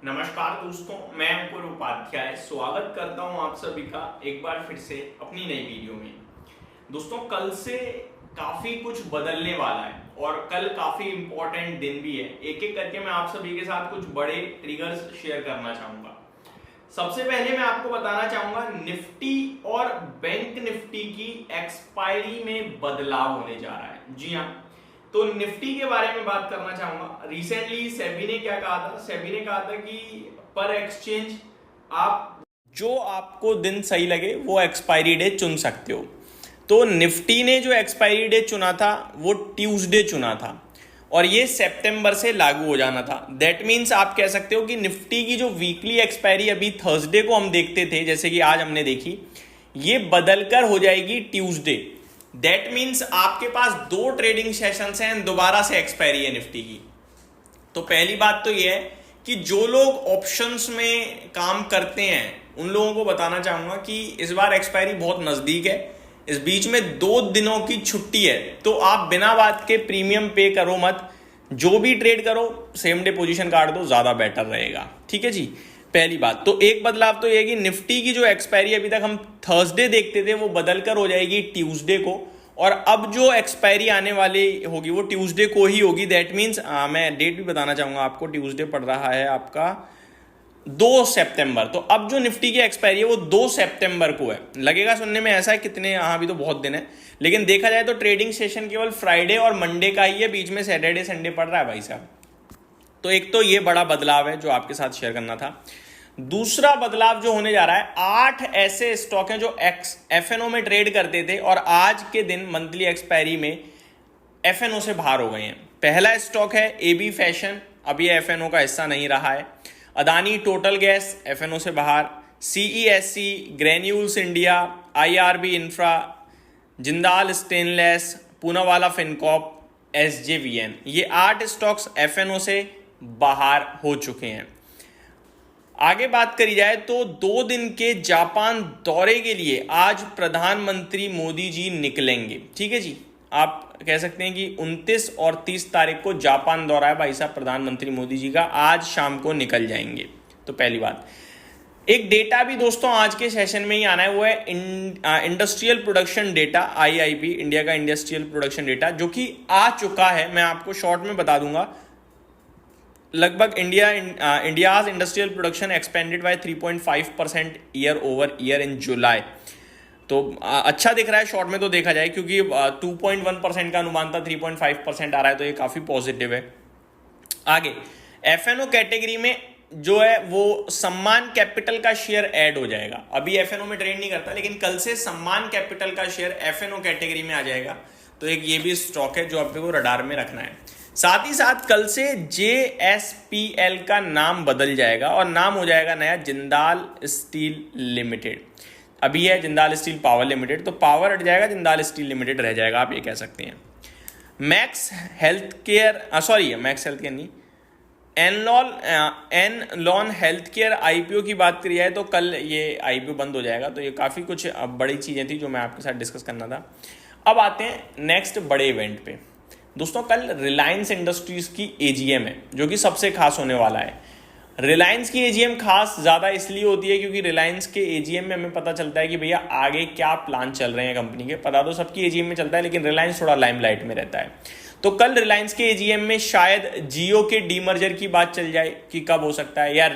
नमस्कार दोस्तों, मैं अंकुर उपाध्याय स्वागत करता हूं आप सभी का एक बार फिर से अपनी नई वीडियो में। दोस्तों, कल से काफी कुछ बदलने वाला है और कल काफी इंपॉर्टेंट दिन भी है। एक एक करके मैं आप सभी के साथ कुछ बड़े ट्रिगर्स शेयर करना चाहूंगा। सबसे पहले मैं आपको बताना चाहूंगा निफ्टी और बैंक निफ्टी की एक्सपायरी में बदलाव होने जा रहा है। जी हाँ, तो निफ्टी के बारे में बात करना चाहूंगा। रिसेंटली सेबी ने क्या कहा था? सेबी ने कहा था कि पर एक्सचेंज आप जो आपको दिन सही लगे वो एक्सपायरी डे चुन सकते हो। तो निफ्टी ने जो एक्सपायरी डे चुना था वो ट्यूसडे चुना था और ये सितंबर से लागू हो जाना था। दैट मीन्स आप कह सकते हो कि निफ्टी की जो वीकली एक्सपायरी अभी थर्सडे को हम देखते थे, जैसे कि आज हमने देखी, ये बदलकर हो जाएगी ट्यूसडे। दैट मीन्स आपके पास दो ट्रेडिंग सेशंस हैं, दोबारा से एक्सपायरी है निफ्टी की। तो पहली बात तो यह है कि जो लोग ऑप्शंस में काम करते हैं उन लोगों को बताना चाहूंगा कि इस बार एक्सपायरी बहुत नजदीक है। इस बीच में 2 दिनों की छुट्टी है, तो आप बिना बात के प्रीमियम पे करो मत। जो भी ट्रेड करो सेम डे पोजीशन काट दो, ज्यादा बेटर रहेगा। ठीक है जी, पहली बात तो एक बदलाव तो यह कि निफ्टी की जो एक्सपायरी अभी तक हम थर्सडे देखते थे वो बदलकर हो जाएगी ट्यूसडे को, और अब जो एक्सपायरी आने वाली होगी वो ट्यूसडे को ही होगी। दैट मीन्स मैं डेट भी बताना चाहूंगा आपको। ट्यूसडे पड़ रहा है आपका 2 सितंबर। तो अब जो निफ्टी की एक्सपायरी है वो 2 सितंबर को है। लगेगा सुनने में ऐसा है कितने, अभी तो बहुत दिन है, लेकिन देखा जाए तो ट्रेडिंग सेशन केवल फ्राइडे और मंडे का ही है, बीच में सैटरडे संडे पड़ रहा है भाई साहब। तो एक तो ये बड़ा बदलाव है जो आपके साथ शेयर करना था। दूसरा बदलाव जो होने जा रहा है, 8 ऐसे स्टॉक हैं जो एफएनओ में ट्रेड करते थे और आज के दिन मंथली एक्सपायरी में एफएनओ से बाहर हो गए हैं। पहला स्टॉक है एबी फैशन, अब ये एफएनओ का हिस्सा नहीं रहा है। अदानी टोटल गैस एफएनओ से बाहर। CESC, granules India, IRB infra, Jindal stainless, Poonawalla Fincorp, SJVN, ये 8 स्टॉक्स एफएनओ से बाहर हो चुके हैं। आगे बात करी जाए तो 2 दिन के जापान दौरे के लिए आज प्रधानमंत्री मोदी जी निकलेंगे। ठीक है जी, आप कह सकते हैं कि 29 और 30 तारीख को जापान दौरा है भाई साहब प्रधानमंत्री मोदी जी का, आज शाम को निकल जाएंगे। तो पहली बात, एक डेटा भी दोस्तों आज के सेशन में ही आना है, वो है industrial production data, IIP, India का इंडस्ट्रियल प्रोडक्शन डेटा, जो कि आ चुका है। मैं आपको शॉर्ट में बता दूंगा। लगभग India's industrial production expanded by 3.5% year over year in July. तो अच्छा दिख रहा है शॉर्ट में तो देखा जाए, क्योंकि 2.1% का अनुमान था, 3.5% आ रहा है, तो ये काफी पॉजिटिव है। आगे एफएनओ कैटेगरी में जो है वो सम्मान कैपिटल का शेयर ऐड हो जाएगा। अभी एफएनओ में ट्रेड नहीं करता, लेकिन कल से सम्मान कैपिटल का शेयर एफएनओ कैटेगरी में आ जाएगा। तो एक ये भी स्टॉक है जो आपको रडार में रखना है। साथ ही साथ कल से जेएसपीएल का नाम बदल जाएगा और नाम हो जाएगा नया जिंदाल स्टील लिमिटेड। अभी है जिंदाल स्टील पावर लिमिटेड, तो पावर हट जाएगा, जिंदाल स्टील लिमिटेड रह जाएगा, आप ये कह सकते हैं। Max health care, max health care नहीं, एनलॉन हेल्थ केयर आईपीओ की बात करी जाए तो कल ये आईपीओ बंद हो जाएगा। तो ये काफ़ी कुछ बड़ी चीज़ें थी जो मैं आपके साथ डिस्कस करना था। अब आते हैं नेक्स्ट बड़े इवेंट पे। दोस्तों, कल रिलायंस इंडस्ट्रीज की एजीएम है, जो कि सबसे खास होने वाला है। रिलायंस की एजीएम खास ज़्यादा इसलिए होती है क्योंकि रिलायंस के एजीएम में हमें पता चलता है कि भैया आगे क्या प्लान चल रहे हैं कंपनी के। पता तो सबकी एजीएम में चलता है, लेकिन रिलायंस थोड़ा लाइमलाइट में रहता है। तो कल रिलायंस के एजीएम में शायद जियो के डीमर्जर की बात चल जाए कि कब हो सकता है, या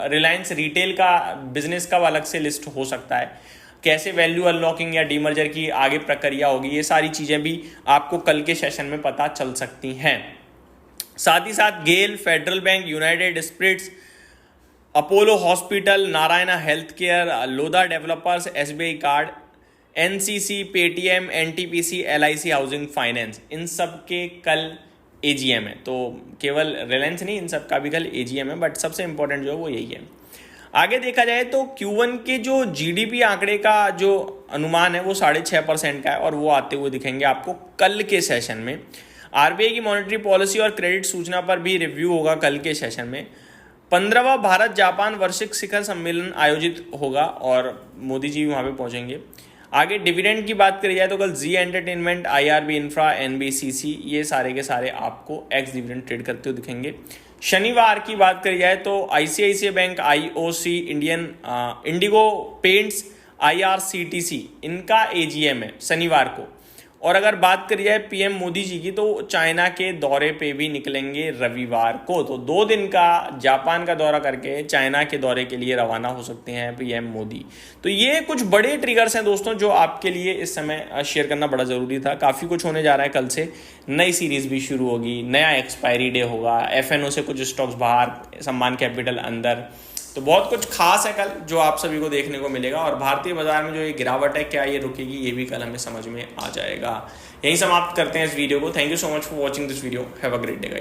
रिलायंस रिटेल का बिजनेस का अलग से लिस्ट हो सकता है, कैसे वैल्यू अनलॉकिंग या डीमर्जर की आगे प्रक्रिया होगी, ये सारी चीज़ें भी आपको कल के सेशन में पता चल सकती हैं। साथ ही साथ GAIL, Federal Bank, United Spirits, Apollo Hospital, Narayana Health Care, Lodha Developers, SBI Card, NCC, Paytm, NTPC, LIC Housing Finance, इन सब के कल एजीएम है। तो केवल रिलायंस नहीं, इन सब का भी कल एजीएम है, बट सबसे इंपॉर्टेंट जो है वो यही है। आगे देखा जाए तो Q1 के जो जीडीपी आंकड़े का जो अनुमान है वो 6.5% का है, और वो आते हुए दिखेंगे आपको कल के सेशन में। आरबीआई की मॉनेटरी पॉलिसी और क्रेडिट सूचना पर भी रिव्यू होगा कल के सेशन में। 15वां भारत जापान वार्षिक शिखर सम्मेलन आयोजित होगा और मोदी जी वहाँ पे पहुँचेंगे। आगे डिविडेंड की बात करी जाए तो कल जी एंटरटेनमेंट, IRB इंफ्रा, NBCC ये सारे के सारे आपको एक्स डिविडेंड ट्रेड करते हुए दिखेंगे। शनिवार की बात करी जाए तो ICICI bank, IOC, Indigo paints, IRCTC इनका AGM है शनिवार को। और अगर बात करी जाए PM मोदी जी की तो चाइना के दौरे पे भी निकलेंगे रविवार को। तो 2 दिन का जापान का दौरा करके चाइना के दौरे के लिए रवाना हो सकते हैं PM मोदी। तो ये कुछ बड़े ट्रिगर्स हैं दोस्तों जो आपके लिए इस समय शेयर करना बड़ा ज़रूरी था। काफ़ी कुछ होने जा रहा है। कल से नई सीरीज़ भी शुरू होगी, नया एक्सपायरी डे होगा, FNO से कुछ स्टॉक्स बाहर, सम्मान कैपिटल अंदर। तो बहुत कुछ खास है कल जो आप सभी को देखने को मिलेगा। और भारतीय बाजार में जो ये गिरावट है क्या ये रुकेगी ये भी कल हमें समझ में आ जाएगा। यहीं समाप्त करते हैं इस वीडियो को। Thank you so much for watching this video. Have a great day guys.